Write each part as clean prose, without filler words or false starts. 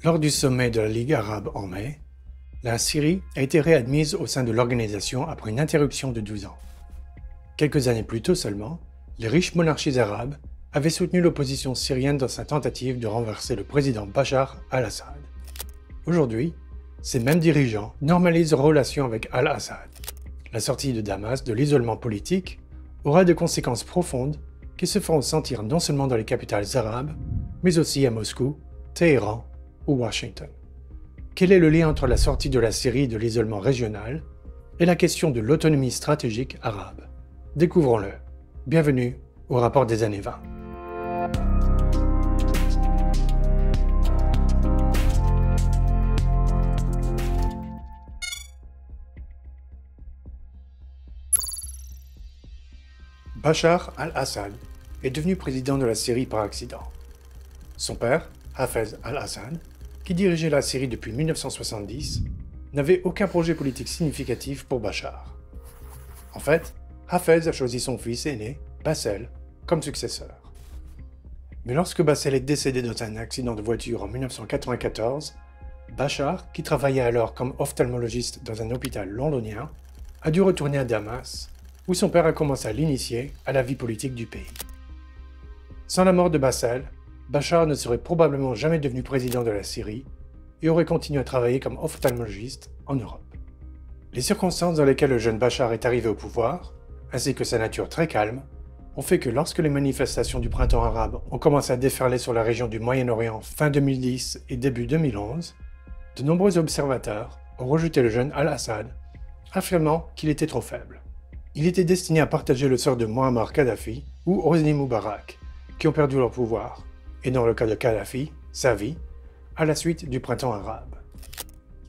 Lors du sommet de la Ligue arabe en mai, la Syrie a été réadmise au sein de l'organisation après une interruption de 12 ans. Quelques années plus tôt seulement, les riches monarchies arabes avaient soutenu l'opposition syrienne dans sa tentative de renverser le président Bachar al-Assad. Aujourd'hui, ces mêmes dirigeants normalisent leurs relations avec al-Assad. La sortie de Damas de l'isolement politique aura des conséquences profondes qui se feront sentir non seulement dans les capitales arabes, mais aussi à Moscou, Téhéran ou Washington. Quel est le lien entre la sortie de la Syrie de l'isolement régional et la question de l'autonomie stratégique arabe? Découvrons-le. Bienvenue au rapport des années 20. Bachar al-Assad est devenu président de la Syrie par accident. Son père, Hafez al-Assad, qui dirigeait la Syrie depuis 1970, n'avait aucun projet politique significatif pour Bachar. En fait, Hafez a choisi son fils aîné, Bassel, comme successeur. Mais lorsque Bassel est décédé dans un accident de voiture en 1994, Bachar, qui travaillait alors comme ophtalmologiste dans un hôpital londonien, a dû retourner à Damas, où son père a commencé à l'initier à la vie politique du pays. Sans la mort de Bassel, Bachar ne serait probablement jamais devenu président de la Syrie et aurait continué à travailler comme ophtalmologiste en Europe. Les circonstances dans lesquelles le jeune Bachar est arrivé au pouvoir, ainsi que sa nature très calme, ont fait que lorsque les manifestations du printemps arabe ont commencé à déferler sur la région du Moyen-Orient fin 2010 et début 2011, de nombreux observateurs ont rejeté le jeune al-Assad, affirmant qu'il était trop faible. Il était destiné à partager le sort de Muammar Kadhafi ou Hosni Moubarak, qui ont perdu leur pouvoir, et dans le cas de Kadhafi, sa vie, à la suite du printemps arabe.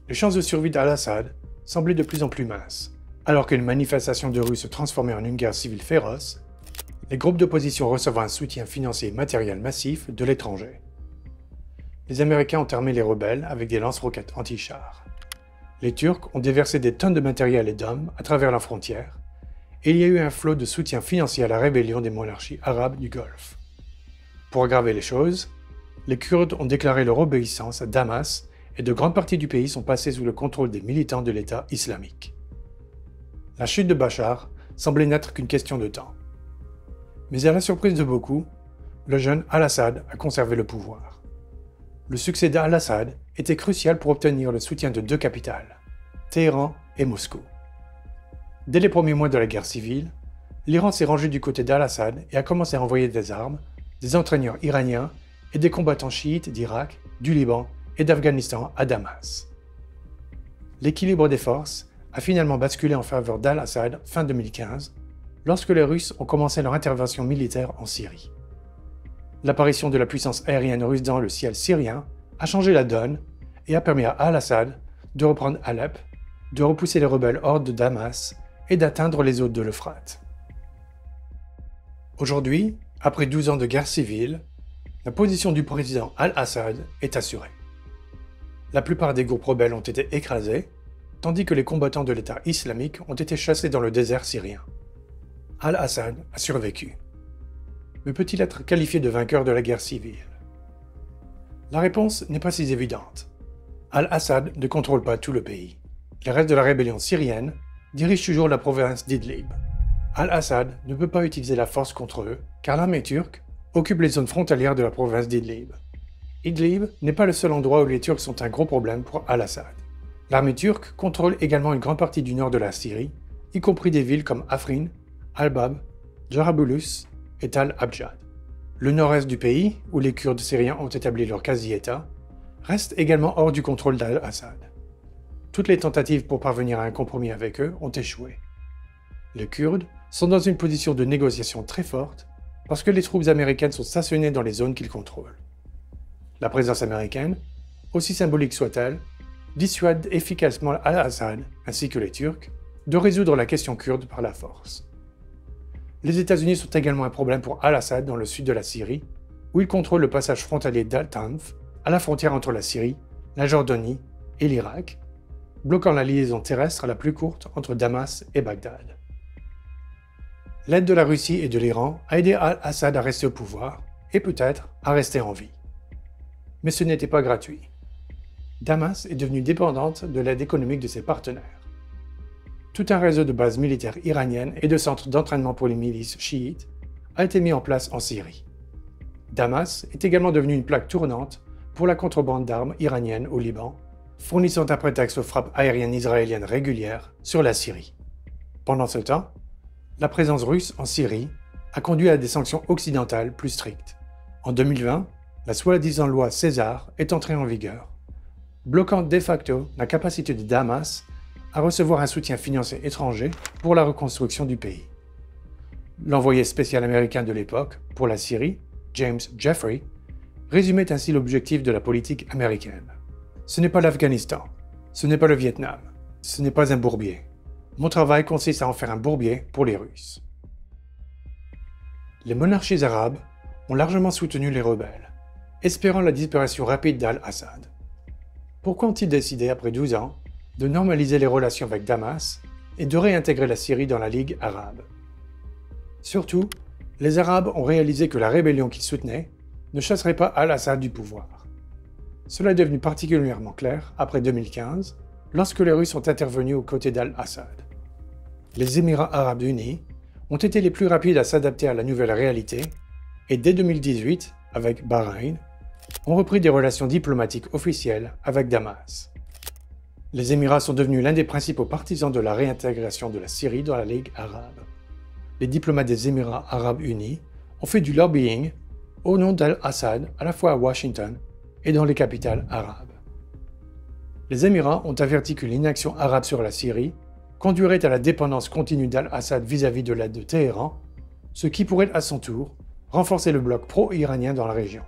Les chances de survie d'al-Assad semblaient de plus en plus minces. Alors qu'une manifestation de rue se transformait en une guerre civile féroce, les groupes d'opposition recevaient un soutien financier et matériel massif de l'étranger. Les Américains ont armé les rebelles avec des lance-roquettes anti-chars. Les Turcs ont déversé des tonnes de matériel et d'hommes à travers la frontière, et il y a eu un flot de soutien financier à la rébellion des monarchies arabes du Golfe. Pour aggraver les choses, les Kurdes ont déclaré leur obéissance à Damas et de grandes parties du pays sont passées sous le contrôle des militants de l'État islamique. La chute de Bachar semblait n'être qu'une question de temps. Mais à la surprise de beaucoup, le jeune al-Assad a conservé le pouvoir. Le succès d'al-Assad était crucial pour obtenir le soutien de deux capitales, Téhéran et Moscou. Dès les premiers mois de la guerre civile, l'Iran s'est rangé du côté d'al-Assad et a commencé à envoyer des armes, des entraîneurs iraniens et des combattants chiites d'Irak, du Liban et d'Afghanistan à Damas. L'équilibre des forces a finalement basculé en faveur d'al-Assad fin 2015, lorsque les Russes ont commencé leur intervention militaire en Syrie. L'apparition de la puissance aérienne russe dans le ciel syrien a changé la donne et a permis à al-Assad de reprendre Alep, de repousser les rebelles hors de Damas et d'atteindre les eaux de l'Euphrate. Aujourd'hui, après 12 ans de guerre civile, la position du président al-Assad est assurée. La plupart des groupes rebelles ont été écrasés, tandis que les combattants de l'État islamique ont été chassés dans le désert syrien. Al-Assad a survécu. Mais peut-il être qualifié de vainqueur de la guerre civile? La réponse n'est pas si évidente. Al-Assad ne contrôle pas tout le pays. Les restes de la rébellion syrienne dirigent toujours la province d'Idlib. Al-Assad ne peut pas utiliser la force contre eux, car l'armée turque occupe les zones frontalières de la province d'Idlib. Idlib n'est pas le seul endroit où les Turcs sont un gros problème pour al-Assad. L'armée turque contrôle également une grande partie du nord de la Syrie, y compris des villes comme Afrin, Al-Bab, Jarabulus et Tal Abjad. Le nord-est du pays, où les Kurdes syriens ont établi leur quasi-État, reste également hors du contrôle d'al-Assad. Toutes les tentatives pour parvenir à un compromis avec eux ont échoué. Les Kurdes sont dans une position de négociation très forte parce que les troupes américaines sont stationnées dans les zones qu'ils contrôlent. La présence américaine, aussi symbolique soit-elle, dissuade efficacement al-Assad, ainsi que les Turcs, de résoudre la question kurde par la force. Les États-Unis sont également un problème pour al-Assad dans le sud de la Syrie, où il contrôle le passage frontalier d'Al-Tanf, à la frontière entre la Syrie, la Jordanie et l'Irak, bloquant la liaison terrestre la plus courte entre Damas et Bagdad. L'aide de la Russie et de l'Iran a aidé al-Assad à rester au pouvoir et peut-être à rester en vie. Mais ce n'était pas gratuit. Damas est devenue dépendante de l'aide économique de ses partenaires. Tout un réseau de bases militaires iraniennes et de centres d'entraînement pour les milices chiites a été mis en place en Syrie. Damas est également devenue une plaque tournante pour la contrebande d'armes iraniennes au Liban, fournissant un prétexte aux frappes aériennes israéliennes régulières sur la Syrie. Pendant ce temps, la présence russe en Syrie a conduit à des sanctions occidentales plus strictes. En 2020, la soi-disant loi César est entrée en vigueur, bloquant de facto la capacité de Damas à recevoir un soutien financier étranger pour la reconstruction du pays. L'envoyé spécial américain de l'époque pour la Syrie, James Jeffrey, résumait ainsi l'objectif de la politique américaine. Ce n'est pas l'Afghanistan, ce n'est pas le Vietnam, ce n'est pas un bourbier. Mon travail consiste à en faire un bourbier pour les Russes. Les monarchies arabes ont largement soutenu les rebelles, espérant la disparition rapide d'Al-Assad. Pourquoi ont-ils décidé, après 12 ans, de normaliser les relations avec Damas et de réintégrer la Syrie dans la Ligue arabe? Surtout, les Arabes ont réalisé que la rébellion qu'ils soutenaient ne chasserait pas Al-Assad du pouvoir. Cela est devenu particulièrement clair après 2015, lorsque les Russes sont intervenus aux côtés d'Al-Assad. Les Émirats arabes unis ont été les plus rapides à s'adapter à la nouvelle réalité et dès 2018, avec Bahreïn, ont repris des relations diplomatiques officielles avec Damas. Les Émirats sont devenus l'un des principaux partisans de la réintégration de la Syrie dans la Ligue arabe. Les diplomates des Émirats arabes unis ont fait du lobbying au nom d'Al-Assad à la fois à Washington et dans les capitales arabes. Les Émirats ont averti que l'inaction arabe sur la Syrie conduirait à la dépendance continue d'Al-Assad vis-à-vis de l'aide de Téhéran, ce qui pourrait à son tour renforcer le bloc pro-iranien dans la région.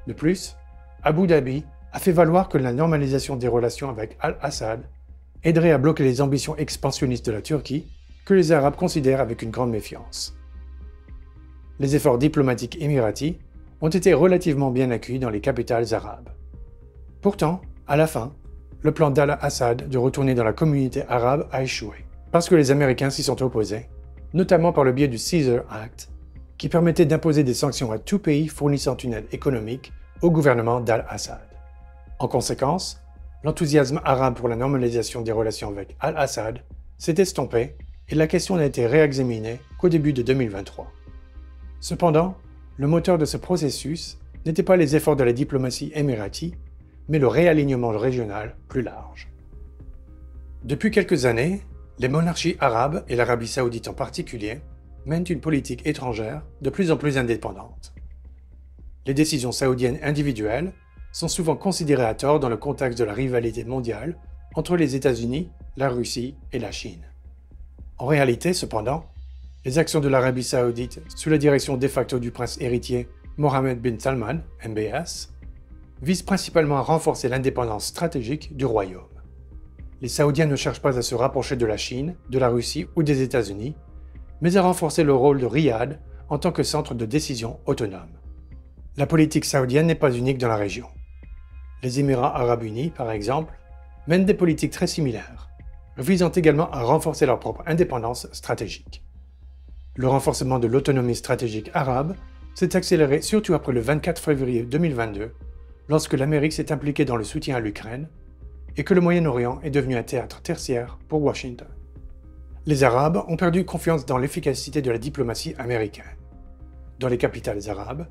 De plus, Abu Dhabi a fait valoir que la normalisation des relations avec Al-Assad aiderait à bloquer les ambitions expansionnistes de la Turquie, que les Arabes considèrent avec une grande méfiance. Les efforts diplomatiques émiratis ont été relativement bien accueillis dans les capitales arabes. Pourtant, à la fin, le plan d'Al-Assad de retourner dans la communauté arabe a échoué, parce que les Américains s'y sont opposés, notamment par le biais du Caesar Act, qui permettait d'imposer des sanctions à tout pays fournissant une aide économique au gouvernement d'Al-Assad. En conséquence, l'enthousiasme arabe pour la normalisation des relations avec Al-Assad s'est estompé et la question n'a été réexaminée qu'au début de 2023. Cependant, le moteur de ce processus n'était pas les efforts de la diplomatie émirati, mais le réalignement régional plus large. Depuis quelques années, les monarchies arabes, et l'Arabie saoudite en particulier, mènent une politique étrangère de plus en plus indépendante. Les décisions saoudiennes individuelles sont souvent considérées à tort dans le contexte de la rivalité mondiale entre les États-Unis, la Russie et la Chine. En réalité, cependant, les actions de l'Arabie saoudite sous la direction de facto du prince héritier Mohammed bin Salman, MBS, visent principalement à renforcer l'indépendance stratégique du royaume. Les Saoudiens ne cherchent pas à se rapprocher de la Chine, de la Russie ou des États-Unis, mais à renforcer le rôle de Riyad en tant que centre de décision autonome. La politique saoudienne n'est pas unique dans la région. Les Émirats arabes unis, par exemple, mènent des politiques très similaires, visant également à renforcer leur propre indépendance stratégique. Le renforcement de l'autonomie stratégique arabe s'est accéléré surtout après le 24 février 2022, lorsque l'Amérique s'est impliquée dans le soutien à l'Ukraine et que le Moyen-Orient est devenu un théâtre tertiaire pour Washington. Les Arabes ont perdu confiance dans l'efficacité de la diplomatie américaine. Dans les capitales arabes,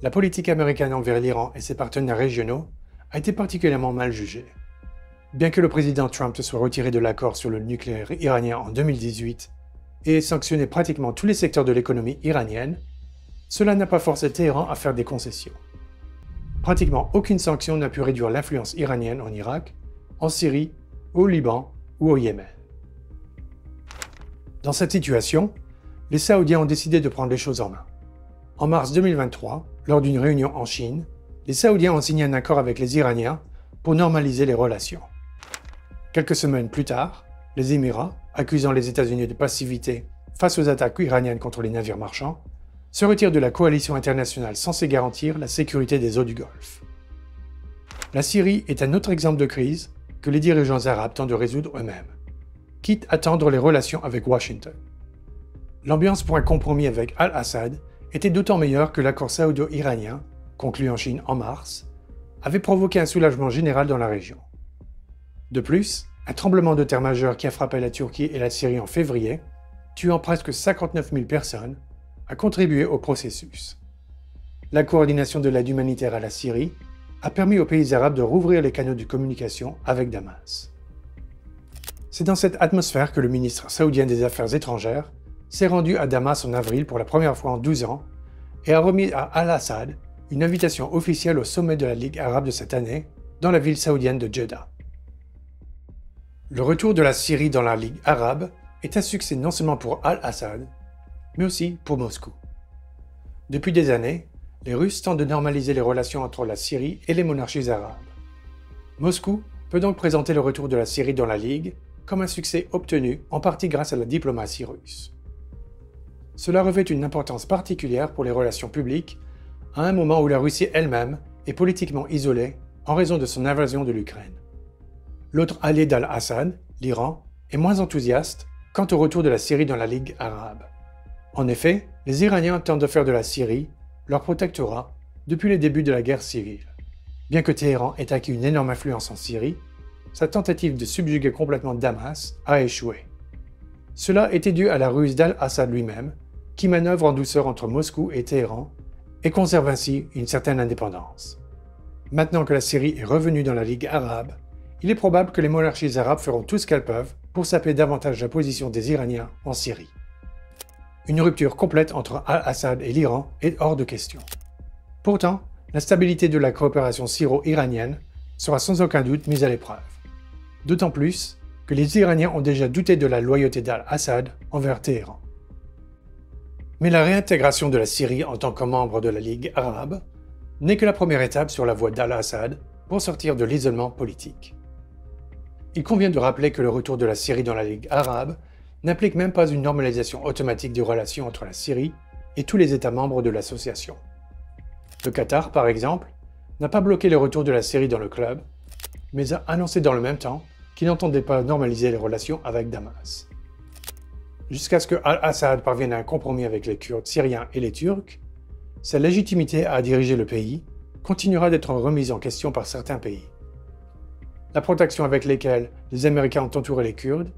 la politique américaine envers l'Iran et ses partenaires régionaux a été particulièrement mal jugée. Bien que le président Trump se soit retiré de l'accord sur le nucléaire iranien en 2018 et ait sanctionné pratiquement tous les secteurs de l'économie iranienne, cela n'a pas forcé Téhéran à faire des concessions. Pratiquement aucune sanction n'a pu réduire l'influence iranienne en Irak, en Syrie, au Liban ou au Yémen. Dans cette situation, les Saoudiens ont décidé de prendre les choses en main. En mars 2023, lors d'une réunion en Chine, les Saoudiens ont signé un accord avec les Iraniens pour normaliser les relations. Quelques semaines plus tard, les Émirats, accusant les États-Unis de passivité face aux attaques iraniennes contre les navires marchands, se retirent de la coalition internationale censée garantir la sécurité des eaux du Golfe. La Syrie est un autre exemple de crise que les dirigeants arabes tentent de résoudre eux-mêmes, quitte à tendre les relations avec Washington. L'ambiance pour un compromis avec Al-Assad était d'autant meilleure que l'accord saoudo-iranien, conclu en Chine en mars, avait provoqué un soulagement général dans la région. De plus, un tremblement de terre majeur qui a frappé la Turquie et la Syrie en février, tuant presque 59 000 personnes, a contribué au processus. La coordination de l'aide humanitaire à la Syrie a permis aux pays arabes de rouvrir les canaux de communication avec Damas. C'est dans cette atmosphère que le ministre saoudien des Affaires étrangères s'est rendu à Damas en avril pour la première fois en 12 ans et a remis à Al-Assad une invitation officielle au sommet de la Ligue arabe de cette année dans la ville saoudienne de Jeddah. Le retour de la Syrie dans la Ligue arabe est un succès non seulement pour Al-Assad, mais aussi pour Moscou. Depuis des années, les Russes tentent de normaliser les relations entre la Syrie et les monarchies arabes. Moscou peut donc présenter le retour de la Syrie dans la Ligue comme un succès obtenu en partie grâce à la diplomatie russe. Cela revêt une importance particulière pour les relations publiques à un moment où la Russie elle-même est politiquement isolée en raison de son invasion de l'Ukraine. L'autre allié d'Al-Assad, l'Iran, est moins enthousiaste quant au retour de la Syrie dans la Ligue arabe. En effet, les Iraniens tentent de faire de la Syrie leur protectorat depuis les débuts de la guerre civile. Bien que Téhéran ait acquis une énorme influence en Syrie, sa tentative de subjuguer complètement Damas a échoué. Cela était dû à la ruse d'Al-Assad lui-même, qui manœuvre en douceur entre Moscou et Téhéran et conserve ainsi une certaine indépendance. Maintenant que la Syrie est revenue dans la Ligue arabe, il est probable que les monarchies arabes feront tout ce qu'elles peuvent pour saper davantage la position des Iraniens en Syrie. Une rupture complète entre Al-Assad et l'Iran est hors de question. Pourtant, la stabilité de la coopération syro-iranienne sera sans aucun doute mise à l'épreuve. D'autant plus que les Iraniens ont déjà douté de la loyauté d'Al-Assad envers Téhéran. Mais la réintégration de la Syrie en tant que membre de la Ligue arabe n'est que la première étape sur la voie d'Al-Assad pour sortir de l'isolement politique. Il convient de rappeler que le retour de la Syrie dans la Ligue arabe n'implique même pas une normalisation automatique des relations entre la Syrie et tous les États membres de l'association. Le Qatar, par exemple, n'a pas bloqué le retour de la Syrie dans le club, mais a annoncé dans le même temps qu'il n'entendait pas normaliser les relations avec Damas. Jusqu'à ce que Al-Assad parvienne à un compromis avec les Kurdes syriens et les Turcs, sa légitimité à diriger le pays continuera d'être remise en question par certains pays. La protection avec laquelle les Américains ont entouré les Kurdes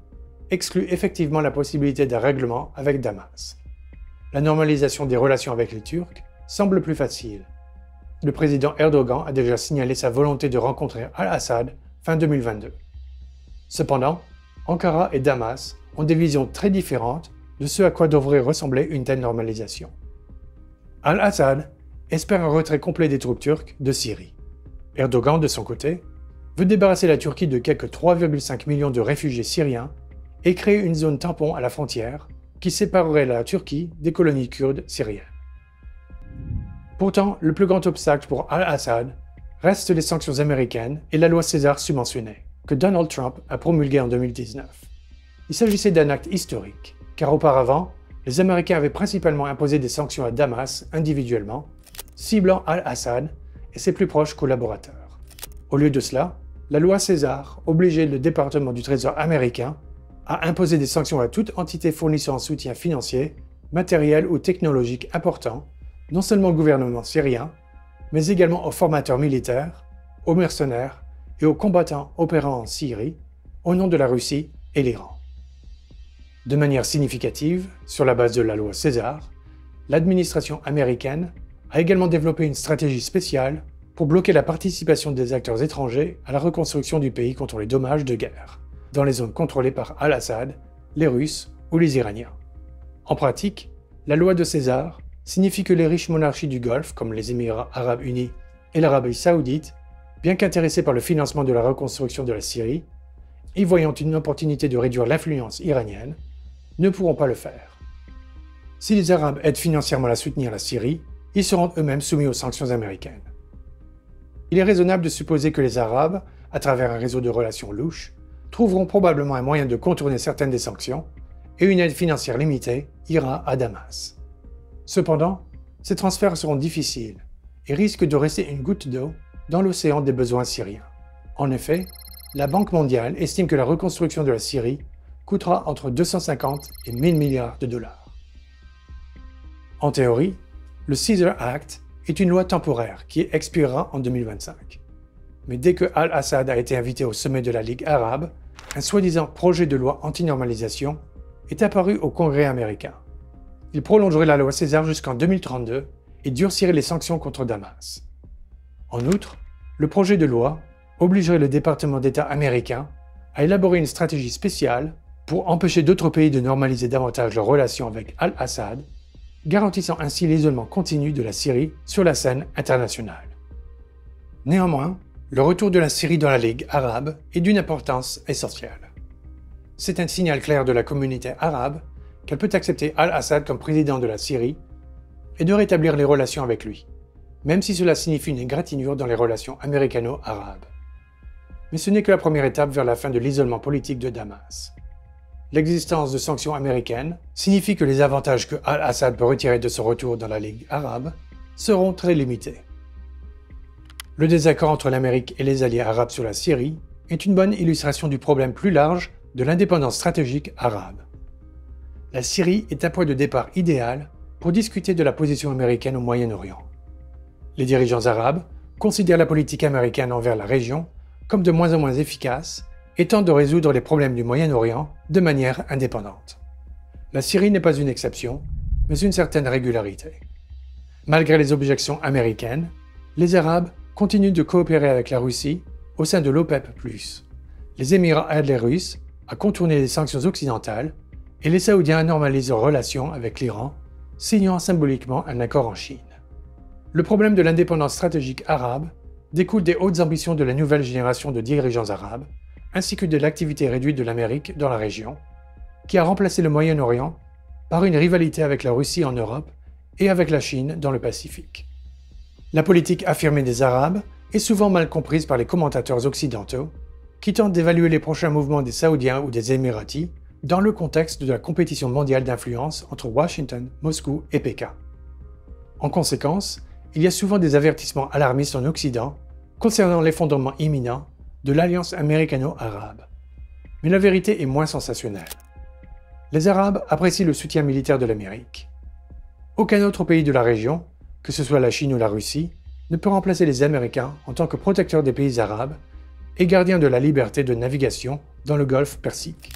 exclut effectivement la possibilité d'un règlement avec Damas. La normalisation des relations avec les Turcs semble plus facile. Le président Erdogan a déjà signalé sa volonté de rencontrer Al-Assad fin 2022. Cependant, Ankara et Damas ont des visions très différentes de ce à quoi devrait ressembler une telle normalisation. Al-Assad espère un retrait complet des troupes turques de Syrie. Erdogan, de son côté, veut débarrasser la Turquie de quelques 3,5 millions de réfugiés syriens et créer une zone tampon à la frontière qui séparerait la Turquie des colonies kurdes syriennes. Pourtant, le plus grand obstacle pour Al-Assad reste les sanctions américaines et la loi César subventionnée, que Donald Trump a promulguée en 2019. Il s'agissait d'un acte historique, car auparavant, les Américains avaient principalement imposé des sanctions à Damas individuellement, ciblant Al-Assad et ses plus proches collaborateurs. Au lieu de cela, la loi César obligeait le département du Trésor américain à imposer des sanctions à toute entité fournissant un soutien financier, matériel ou technologique important, non seulement au gouvernement syrien, mais également aux formateurs militaires, aux mercenaires et aux combattants opérant en Syrie, au nom de la Russie et l'Iran. De manière significative, sur la base de la loi César, l'administration américaine a également développé une stratégie spéciale pour bloquer la participation des acteurs étrangers à la reconstruction du pays contre les dommages de guerre, dans les zones contrôlées par Al-Assad, les Russes ou les Iraniens. En pratique, la loi de César signifie que les riches monarchies du Golfe, comme les Émirats arabes unis et l'Arabie saoudite, bien qu'intéressés par le financement de la reconstruction de la Syrie, y voyant une opportunité de réduire l'influence iranienne, ne pourront pas le faire. Si les Arabes aident financièrement à soutenir la Syrie, ils seront eux-mêmes soumis aux sanctions américaines. Il est raisonnable de supposer que les Arabes, à travers un réseau de relations louches, trouveront probablement un moyen de contourner certaines des sanctions, et une aide financière limitée ira à Damas. Cependant, ces transferts seront difficiles et risquent de rester une goutte d'eau dans l'océan des besoins syriens. En effet, la Banque mondiale estime que la reconstruction de la Syrie coûtera entre 250 et 1000 milliards de dollars. En théorie, le Caesar Act est une loi temporaire qui expirera en 2025. Mais dès que Al-Assad a été invité au sommet de la Ligue arabe, un soi-disant projet de loi anti-normalisation est apparu au Congrès américain. Il prolongerait la loi César jusqu'en 2032 et durcirait les sanctions contre Damas. En outre, le projet de loi obligerait le département d'État américain à élaborer une stratégie spéciale pour empêcher d'autres pays de normaliser davantage leurs relations avec Al-Assad, garantissant ainsi l'isolement continu de la Syrie sur la scène internationale. Néanmoins, le retour de la Syrie dans la Ligue arabe est d'une importance essentielle. C'est un signal clair de la communauté arabe qu'elle peut accepter Al-Assad comme président de la Syrie et de rétablir les relations avec lui, même si cela signifie une égratignure dans les relations américano-arabes. Mais ce n'est que la première étape vers la fin de l'isolement politique de Damas. L'existence de sanctions américaines signifie que les avantages que Al-Assad peut retirer de son retour dans la Ligue arabe seront très limités. Le désaccord entre l'Amérique et les alliés arabes sur la Syrie est une bonne illustration du problème plus large de l'indépendance stratégique arabe. La Syrie est un point de départ idéal pour discuter de la position américaine au Moyen-Orient. Les dirigeants arabes considèrent la politique américaine envers la région comme de moins en moins efficace et tentent de résoudre les problèmes du Moyen-Orient de manière indépendante. La Syrie n'est pas une exception, mais une certaine régularité. Malgré les objections américaines, les Arabes continuent de coopérer avec la Russie au sein de l'OPEP+. Les Émirats aident les Russes à contourner les sanctions occidentales et les Saoudiens normalisent leurs relations avec l'Iran, signant symboliquement un accord en Chine. Le problème de l'indépendance stratégique arabe découle des hautes ambitions de la nouvelle génération de dirigeants arabes, ainsi que de l'activité réduite de l'Amérique dans la région, qui a remplacé le Moyen-Orient par une rivalité avec la Russie en Europe et avec la Chine dans le Pacifique. La politique affirmée des Arabes est souvent mal comprise par les commentateurs occidentaux, qui tentent d'évaluer les prochains mouvements des Saoudiens ou des Émiratis dans le contexte de la compétition mondiale d'influence entre Washington, Moscou et Pékin. En conséquence, il y a souvent des avertissements alarmistes en Occident concernant l'effondrement imminent de l'alliance américano-arabe. Mais la vérité est moins sensationnelle. Les Arabes apprécient le soutien militaire de l'Amérique. Aucun autre pays de la région, que ce soit la Chine ou la Russie, ne peut remplacer les Américains en tant que protecteurs des pays arabes et gardiens de la liberté de navigation dans le golfe Persique.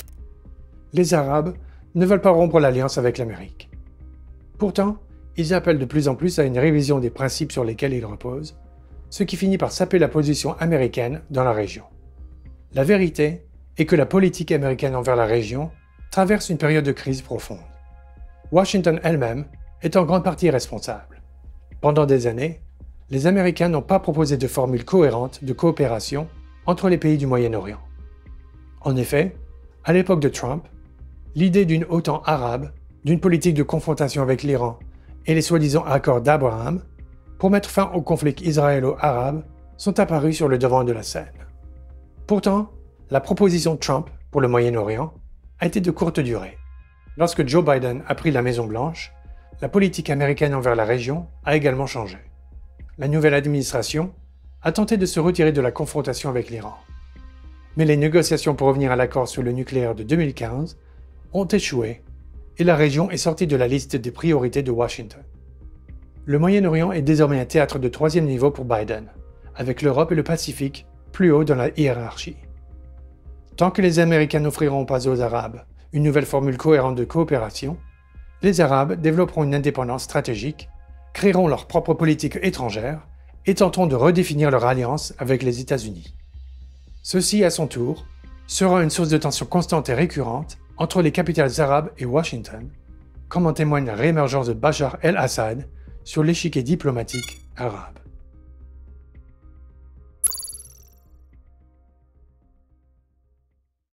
Les Arabes ne veulent pas rompre l'alliance avec l'Amérique. Pourtant, ils appellent de plus en plus à une révision des principes sur lesquels ils reposent, ce qui finit par saper la position américaine dans la région. La vérité est que la politique américaine envers la région traverse une période de crise profonde. Washington elle-même est en grande partie responsable. Pendant des années, les Américains n'ont pas proposé de formule cohérente de coopération entre les pays du Moyen-Orient. En effet, à l'époque de Trump, l'idée d'une OTAN arabe, d'une politique de confrontation avec l'Iran et les soi-disant accords d'Abraham pour mettre fin au conflit israélo-arabe sont apparus sur le devant de la scène. Pourtant, la proposition de Trump pour le Moyen-Orient a été de courte durée. Lorsque Joe Biden a pris la Maison-Blanche, la politique américaine envers la région a également changé. La nouvelle administration a tenté de se retirer de la confrontation avec l'Iran. Mais les négociations pour revenir à l'accord sur le nucléaire de 2015 ont échoué et la région est sortie de la liste des priorités de Washington. Le Moyen-Orient est désormais un théâtre de troisième niveau pour Biden, avec l'Europe et le Pacifique plus haut dans la hiérarchie. Tant que les Américains n'offriront pas aux Arabes une nouvelle formule cohérente de coopération, les Arabes développeront une indépendance stratégique, créeront leur propre politique étrangère et tenteront de redéfinir leur alliance avec les États-Unis. Ceci, à son tour, sera une source de tension constante et récurrente entre les capitales arabes et Washington, comme en témoigne la réémergence de Bachar el-Assad sur l'échiquier diplomatique arabe.